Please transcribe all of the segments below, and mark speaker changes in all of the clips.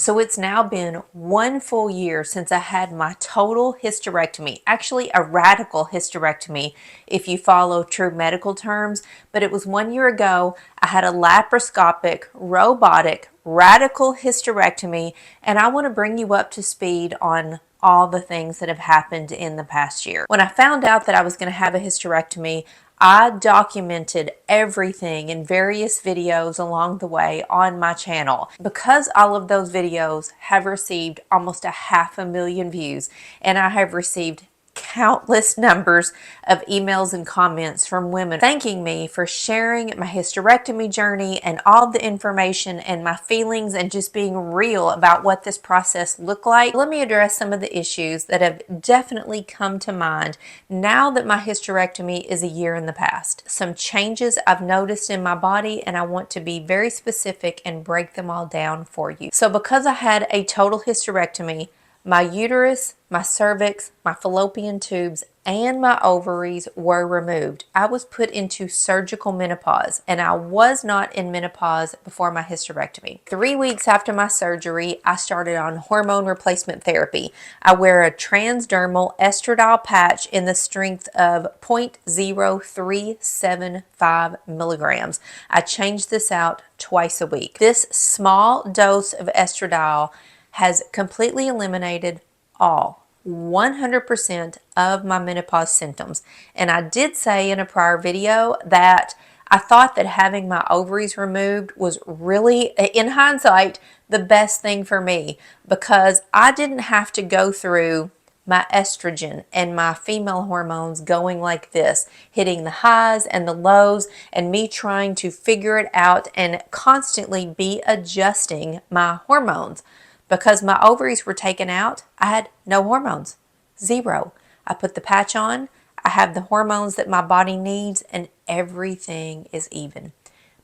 Speaker 1: So it's now been 1 full year since I had my total hysterectomy, actually a radical hysterectomy if you follow true medical terms, but it was 1 year ago. I had a laparoscopic, robotic, radical hysterectomy, and I want to bring you up to speed on all the things that have happened in the past year. When I found out that I was going to have a hysterectomy, I documented everything in various videos along the way on my channel. Because all of those videos have received almost 500,000 views, and I have received countless numbers of emails and comments from women thanking me for sharing my hysterectomy journey and all the information and my feelings and just being real about what this process looked like. Let me address some of the issues that have definitely come to mind now that my hysterectomy is a year in the past. Some changes I've noticed in my body, and I want to be very specific and break them all down for you. So because I had a total hysterectomy, my uterus, my cervix, my fallopian tubes, and my ovaries were removed. I was put into surgical menopause, and I was not in menopause before my hysterectomy. 3 weeks after my surgery, I started on hormone replacement therapy. I wear a transdermal estradiol patch in the strength of 0.0375 milligrams. I change this out twice a week. This small dose of estradiol has completely eliminated all 100% of my menopause symptoms. And I did say in a prior video that I thought that having my ovaries removed was really, in hindsight, the best thing for me, because I didn't have to go through my estrogen and my female hormones going like this, hitting the highs and the lows, and me trying to figure it out and constantly be adjusting my hormones. Because my ovaries were taken out, I had no hormones. Zero. I put the patch on, I have the hormones that my body needs, and everything is even.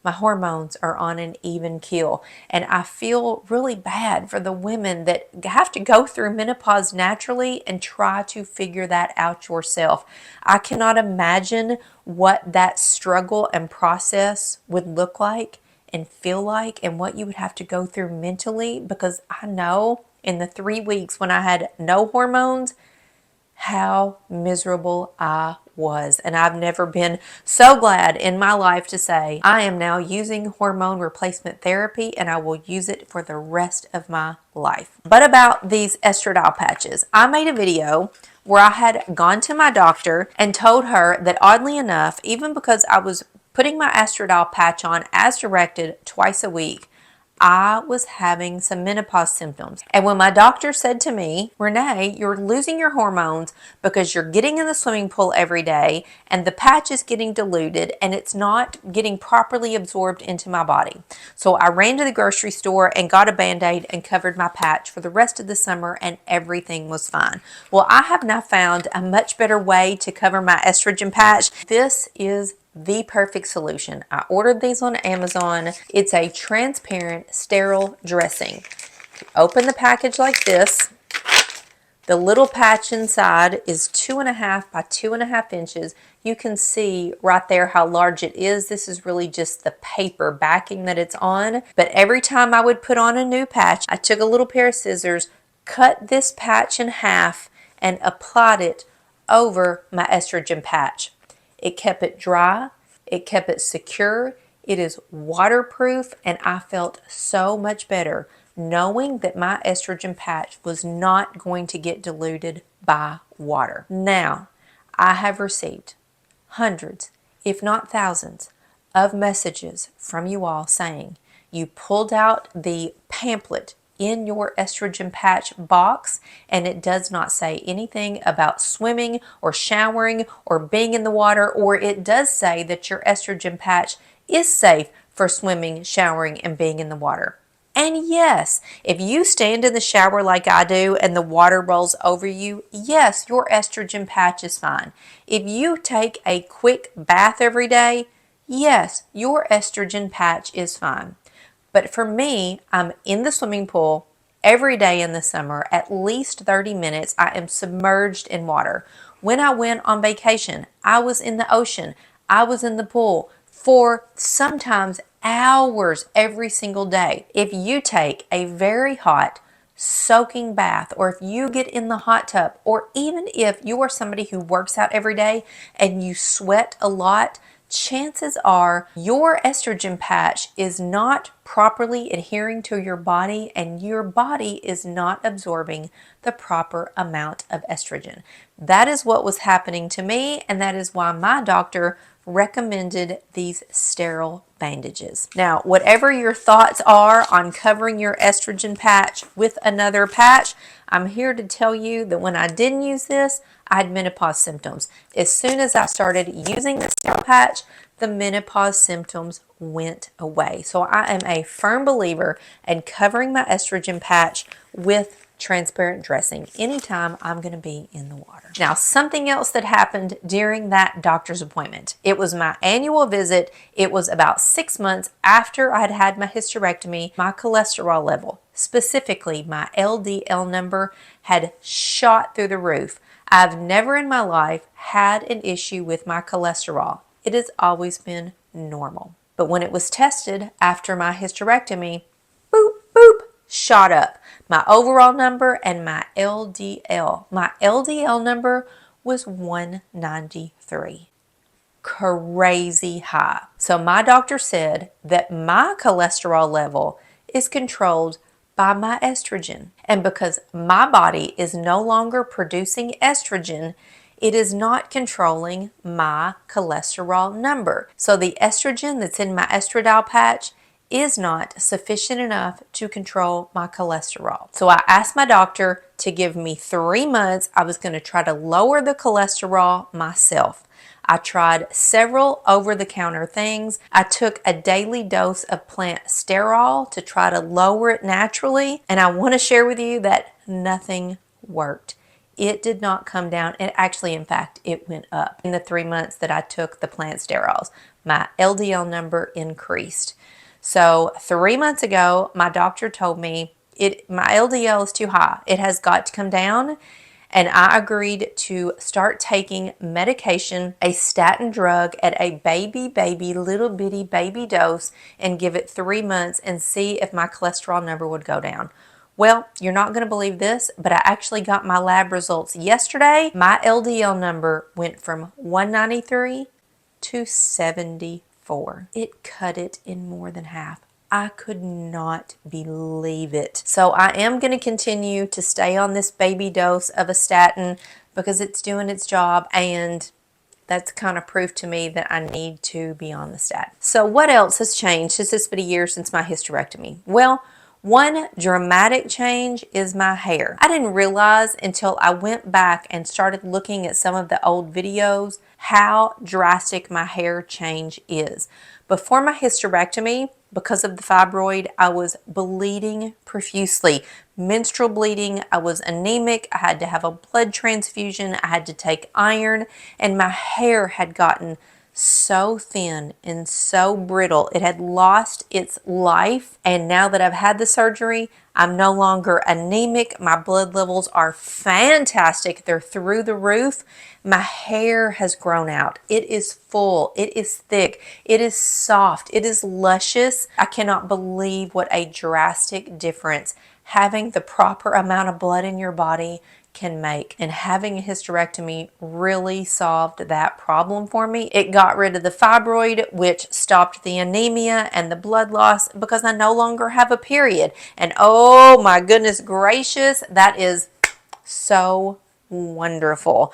Speaker 1: My hormones are on an even keel, and I feel really bad for the women that have to go through menopause naturally and try to figure that out yourself. I cannot imagine what that struggle and process would look like and feel like, and what you would have to go through mentally, because I know in the 3 weeks when I had no hormones, how miserable I was. And I've never been so glad in my life to say I am now using hormone replacement therapy, and I will use it for the rest of my life. But about these estradiol patches, I made a video where I had gone to my doctor and told her that, oddly enough, even because I was putting my estradiol patch on as directed twice a week, I was having some menopause symptoms. And when my doctor said to me, Renee, you're losing your hormones because you're getting in the swimming pool every day and the patch is getting diluted and it's not getting properly absorbed into my body. So I ran to the grocery store and got a Band-Aid and covered my patch for the rest of the summer, and everything was fine. Well, I have now found a much better way to cover my estrogen patch. This is the perfect solution. I ordered these on Amazon. It's a transparent, sterile dressing. Open the package like this. The little patch inside is 2.5 by 2.5 inches. You can see right there how large it is. This is really just the paper backing that it's on. But every time I would put on a new patch, I took a little pair of scissors, cut this patch in half, and applied it over my estrogen patch. It kept it dry, it kept it secure, it is waterproof, and I felt so much better knowing that my estrogen patch was not going to get diluted by water. Now, I have received hundreds, if not thousands, of messages from you all saying you pulled out the pamphlet in your estrogen patch box, and it does not say anything about swimming or showering or being in the water, or it does say that your estrogen patch is safe for swimming, showering, and being in the water. And yes, if you stand in the shower like I do and the water rolls over you, yes, your estrogen patch is fine. If you take a quick bath every day, yes, your estrogen patch is fine. But for me, I'm in the swimming pool every day in the summer, at least 30 minutes. I am submerged in water. When I went on vacation, I was in the ocean. I was in the pool for sometimes hours every single day. If you take a very hot soaking bath, or if you get in the hot tub, or even if you are somebody who works out every day and you sweat a lot, chances are your estrogen patch is not properly adhering to your body and your body is not absorbing the proper amount of estrogen. That is what was happening to me, and that is why my doctor recommended these sterile bandages. Now, whatever your thoughts are on covering your estrogen patch with another patch, I'm here to tell you that when I didn't use this, I had menopause symptoms. As soon as I started using the sterile patch, the menopause symptoms went away. So I am a firm believer in covering my estrogen patch with transparent dressing anytime I'm going to be in the water. Now, something else that happened during that doctor's appointment. It was my annual visit. It was about 6 months after I had had my hysterectomy. My cholesterol level, specifically my LDL number, had shot through the roof. I've never in my life had an issue with my cholesterol. It has always been normal. But when it was tested after my hysterectomy, boop, boop, shot up. My overall number and my LDL. My LDL number was 193. Crazy high. So my doctor said that my cholesterol level is controlled by my estrogen. And because my body is no longer producing estrogen, it is not controlling my cholesterol number. So the estrogen that's in my estradiol patch is not sufficient enough to control my cholesterol. So I asked my doctor to give me 3 months. I was going to try to lower the cholesterol myself. I tried several over-the-counter things. I took a daily dose of plant sterol to try to lower it naturally. And I want to share with you that nothing worked. It did not come down. It actually, in fact, it went up. In the 3 months that I took the plant sterols, my LDL number increased. So 3 months ago, my doctor told me my LDL is too high. It has got to come down. And I agreed to start taking medication, a statin drug at a little bitty baby dose, and give it 3 months and see if my cholesterol number would go down. Well, you're not going to believe this, but I actually got my lab results yesterday. My LDL number went from 193 to 74. It cut it in more than half. I could not believe it. So I am going to continue to stay on this baby dose of a statin because it's doing its job, and that's kind of proof to me that I need to be on the statin. So what else has changed since it's been a year since my hysterectomy? Well, one dramatic change is my hair. I didn't realize until I went back and started looking at some of the old videos how drastic my hair change is. Before my hysterectomy, because of the fibroid, I was bleeding profusely. Menstrual bleeding, I was anemic, I had to have a blood transfusion, I had to take iron, and my hair had gotten so thin and so brittle. It had lost its life, and now that I've had the surgery, I'm no longer anemic. My blood levels are fantastic. They're through the roof. My hair has grown out. It is full. It is thick. It is soft. It is luscious. I cannot believe what a drastic difference having the proper amount of blood in your body can make. And having a hysterectomy really solved that problem for me. It got rid of the fibroid, which stopped the anemia and the blood loss because I no longer have a period. And oh my goodness gracious, that is so wonderful.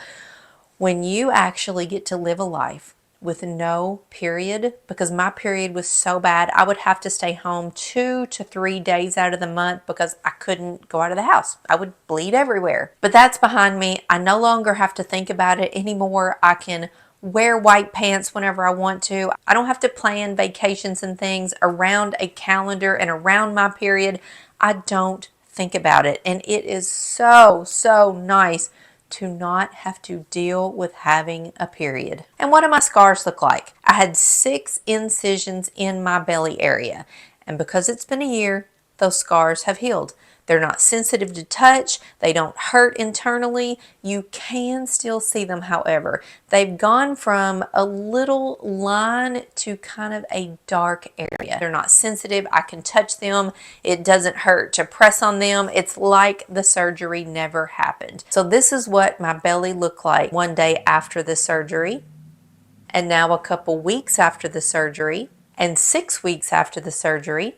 Speaker 1: When you actually get to live a life with no period, because my period was so bad, I would have to stay home 2 to 3 days out of the month because I couldn't go out of the house. I would bleed everywhere. But that's behind me. I no longer have to think about it anymore. I can wear white pants whenever I want to. I don't have to plan vacations and things around a calendar and around my period. I don't think about it. And it is so, so nice to not have to deal with having a period. And what do my scars look like? I had 6 incisions in my belly area. And because it's been a year, those scars have healed. They're not sensitive to touch. They don't hurt internally. You can still see them, however. They've gone from a little line to kind of a dark area. They're not sensitive. I can touch them. It doesn't hurt to press on them. It's like the surgery never happened. So this is what my belly looked like one day after the surgery, and now a couple weeks after the surgery, and 6 weeks after the surgery,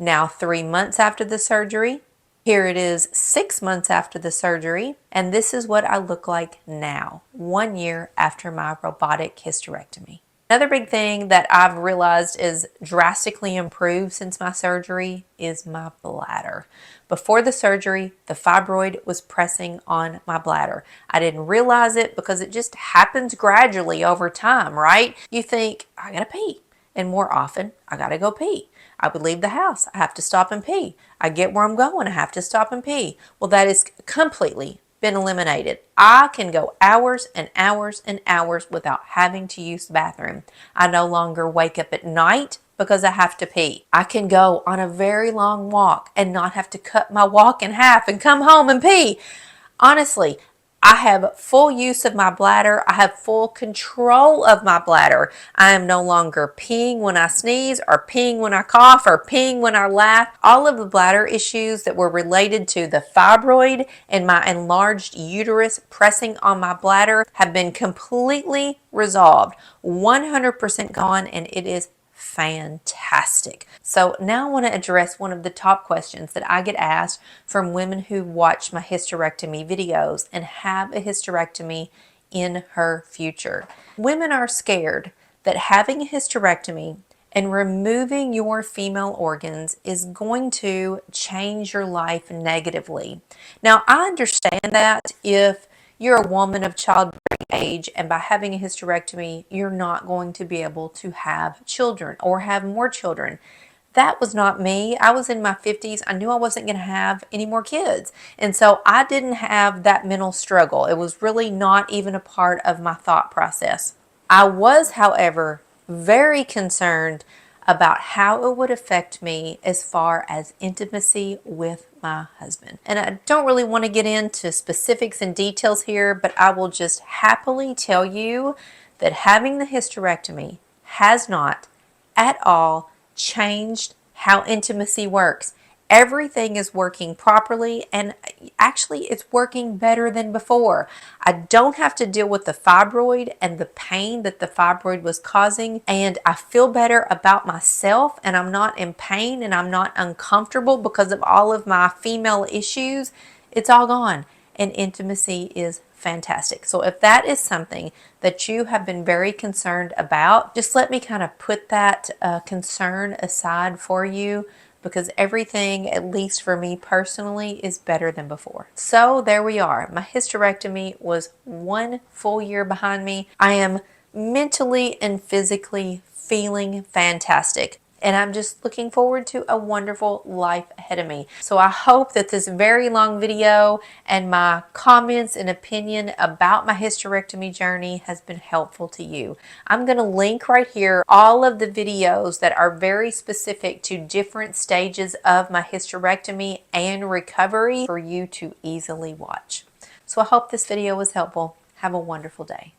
Speaker 1: now 3 months after the surgery. Here it is 6 months after the surgery, and this is what I look like now, 1 year after my robotic hysterectomy. Another big thing that I've realized is drastically improved since my surgery is my bladder. Before the surgery, the fibroid was pressing on my bladder. I didn't realize it because it just happens gradually over time, right? You think, I gotta pee. And more often, I gotta go pee. I would leave the house. I have to stop and pee. I get where I'm going. I have to stop and pee. Well, that is completely been eliminated. I can go hours and hours and hours without having to use the bathroom. I no longer wake up at night because I have to pee. I can go on a very long walk and not have to cut my walk in half and come home and pee. Honestly, I have full use of my bladder. I have full control of my bladder. I am no longer peeing when I sneeze or peeing when I cough or peeing when I laugh. All of the bladder issues that were related to the fibroid and my enlarged uterus pressing on my bladder have been completely resolved, 100% gone, and it is fantastic. So now I want to address one of the top questions that I get asked from women who watch my hysterectomy videos and have a hysterectomy in her future. Women are scared that having a hysterectomy and removing your female organs is going to change your life negatively. Now, I understand that if you're a woman of childbearing age and by having a hysterectomy, you're not going to be able to have children or have more children. That was not me. I was in my 50s. I knew I wasn't going to have any more kids. And so I didn't have that mental struggle. It was really not even a part of my thought process. I was, however, very concerned about how it would affect me as far as intimacy with my husband. And I don't really want to get into specifics and details here, but I will just happily tell you that having the hysterectomy has not at all changed how intimacy works. Everything is working properly, and actually it's working better than before. I don't have to deal with the fibroid and the pain that the fibroid was causing, and I feel better about myself, and I'm not in pain and I'm not uncomfortable because of all of my female issues. It's all gone, and intimacy is fantastic. So if that is something that you have been very concerned about, just let me kind of put that concern aside for you, because everything, at least for me personally, is better than before. So there we are. My hysterectomy was 1 full year behind me. I am mentally and physically feeling fantastic. And I'm just looking forward to a wonderful life ahead of me. So I hope that this very long video and my comments and opinion about my hysterectomy journey has been helpful to you. I'm going to link right here all of the videos that are very specific to different stages of my hysterectomy and recovery for you to easily watch. So I hope this video was helpful. Have a wonderful day.